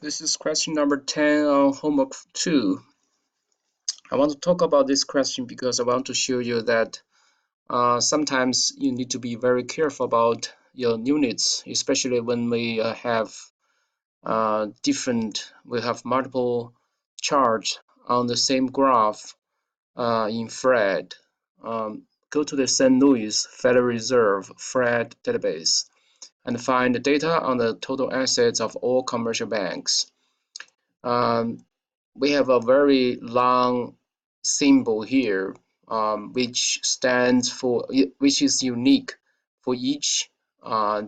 This is question number 10 on homework 2. I want to talk about this question because I want to show you that sometimes you need to be very careful about your units, especially when we have multiple charts on the same graph in FRED. Go to the St. Louis Federal Reserve FRED database and find the data on the total assets of all commercial banks. We have a very long symbol here, which is unique for each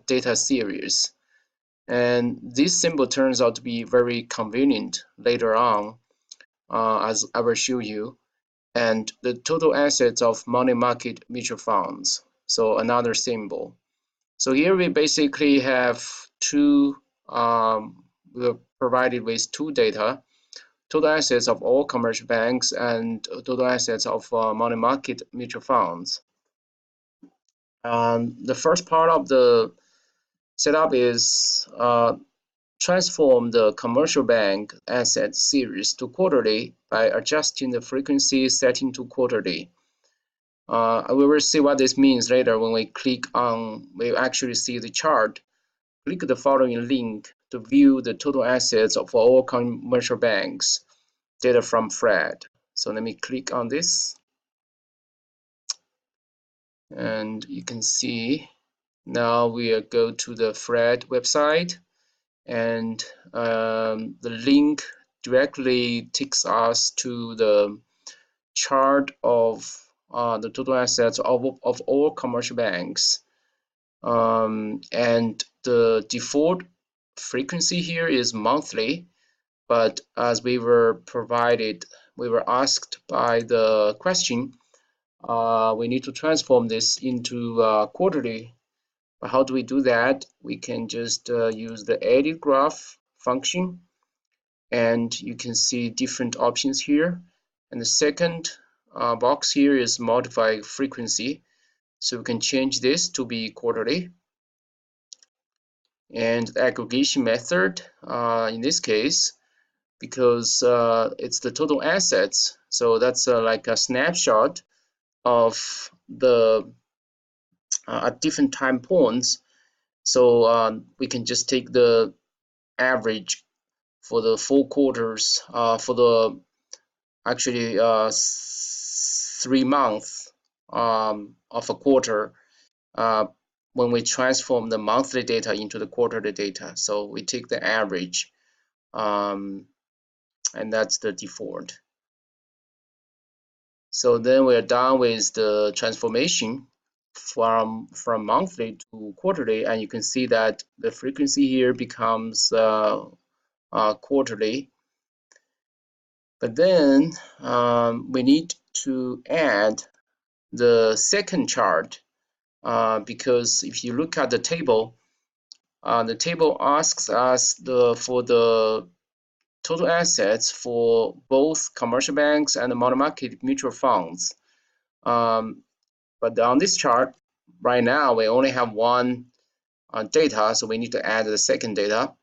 data series. And this symbol turns out to be very convenient later on, as I will show you. And the total assets of money market mutual funds. So another symbol. So here we basically have we're provided with two data. Total assets of all commercial banks and total assets of money market mutual funds. The first part of the setup is transform the commercial bank asset series to quarterly by adjusting the frequency setting to quarterly. We will see what this means later when we actually see the chart. Click the following link to view the total assets of all commercial banks data from FRED. So let me click on this, and you can see now we go to the FRED website, and the link directly takes us to the chart of the total assets of all commercial banks, and the default frequency here is monthly. But as we were asked by the question, we need to transform this into quarterly. But how do we do that? We can just use the edit graph function, and you can see different options here. And the second box here is modify frequency. So we can change this to be quarterly. And the aggregation method, in this case, because it's the total assets, so that's like a snapshot of the at different time points. So we can just take the average for the 4 quarters, for the actually 3 months of a quarter, when we transform the monthly data into the quarterly data. So we take the average, and that's the default. So then we're done with the transformation from monthly to quarterly, and you can see that the frequency here becomes quarterly. But then we need to add the second chart, because if you look at the table asks us for the total assets for both commercial banks and the money market mutual funds. But on this chart, right now, we only have one data, so we need to add the second data.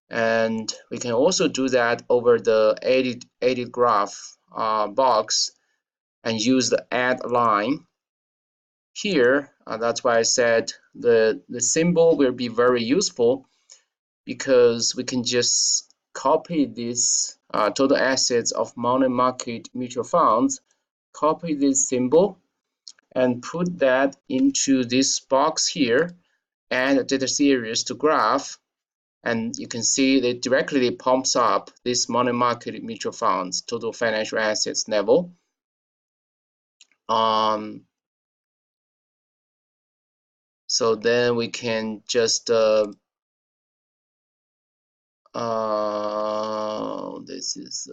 And we can also do that over the edit graph box and use the add line. Here, that's why I said the symbol will be very useful, because we can just copy this total assets of money market mutual funds, copy this symbol, and put that into this box here, add data series to graph, and you can see that it directly pumps up this money market mutual funds total financial assets level. So then we can just this is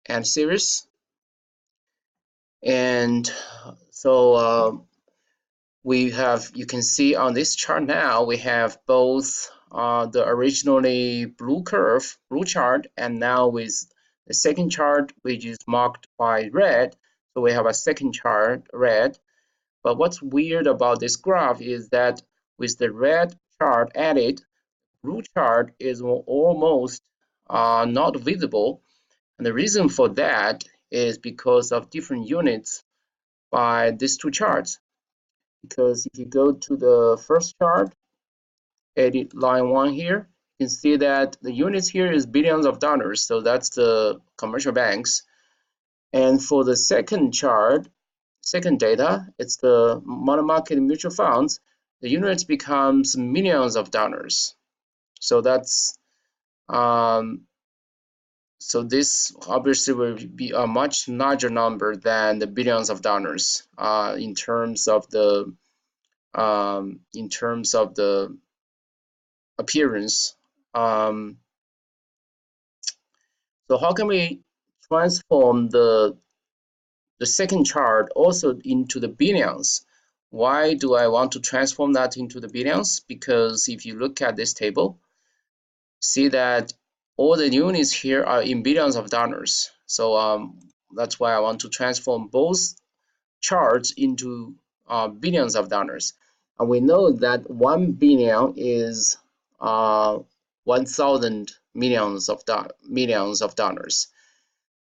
add series, and so you can see on this chart now we have both the originally blue chart, and now with the second chart, which is marked by red. So we have a second chart red. But what's weird about this graph is that with the red chart added, blue chart is almost not visible. And the reason for that is because of different units by these two charts. Because if you go to the first chart, edit line 1 here, you can see that the units here is billions of dollars, so that's the commercial banks. And for the second chart, second data, it's the money market mutual funds, the units becomes millions of dollars. So that's so this obviously will be a much larger number than the billions of dollars in terms of the appearance. So how can we transform the second chart also into the billions? Why do I want to transform that into the billions? Because if you look at this table, see that all the units here are in billions of dollars. So that's why I want to transform both charts into billions of dollars. And we know that 1 billion is 1,000 millions of dollars.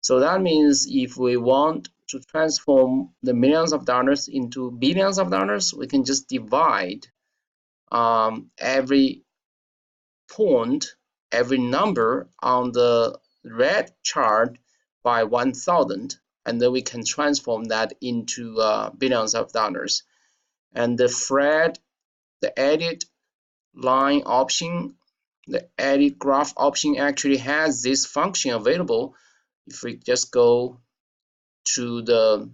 So that means if we want to transform the millions of dollars into billions of dollars, we can just divide every point, every number on the red chart by 1,000, and then we can transform that into billions of dollars. And the edit line option, the edit graph option actually has this function available. If we just go to the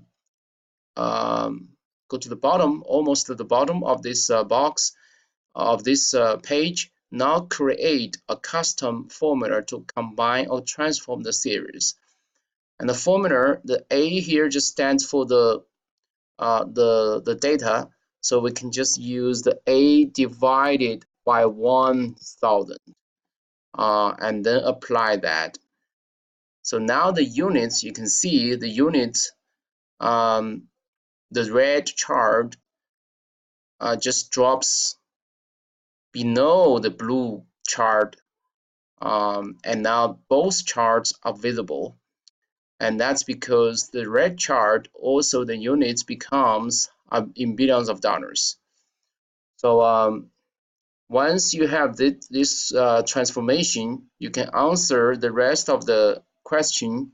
bottom, almost to the bottom of this box of this page, now create a custom formula to combine or transform the series. And the formula, the A here just stands for the data, so we can just use the A divided by 1,000 and then apply that. So now the units, you can see the units, the red chart just drops below the blue chart, and now both charts are visible. And that's because the red chart also the units becomes in billions of dollars. So once you have this transformation, you can answer the rest of the question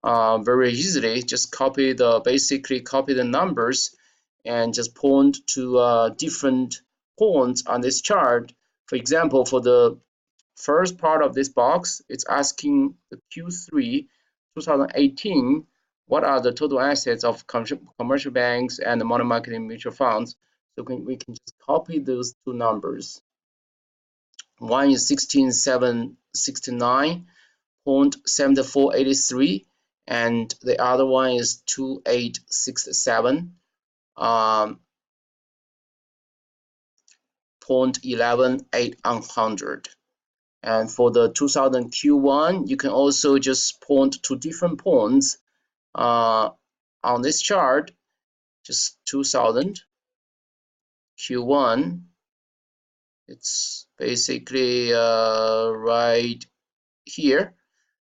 very easily. Just basically copy the numbers and just point to different points on this chart. For example, for the first part of this box, it's asking the Q3 2018, what are the total assets of commercial banks and the money market mutual funds? So we can just copy those two numbers. One is 16,769.7483, and the other one is 2867. 0.11800. And for the 2000 Q1, you can also just point to different points on this chart, just 2000 Q1. It's basically right here.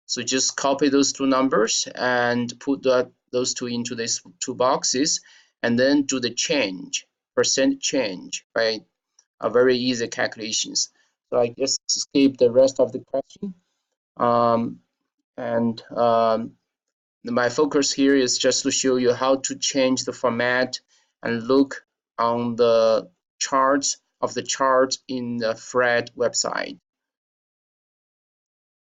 So just copy those two numbers and put those two into these two boxes, and then do the percent change by a very easy calculations. So I just skip the rest of the question. My focus here is just to show you how to change the format and look on the charts in the Fred website.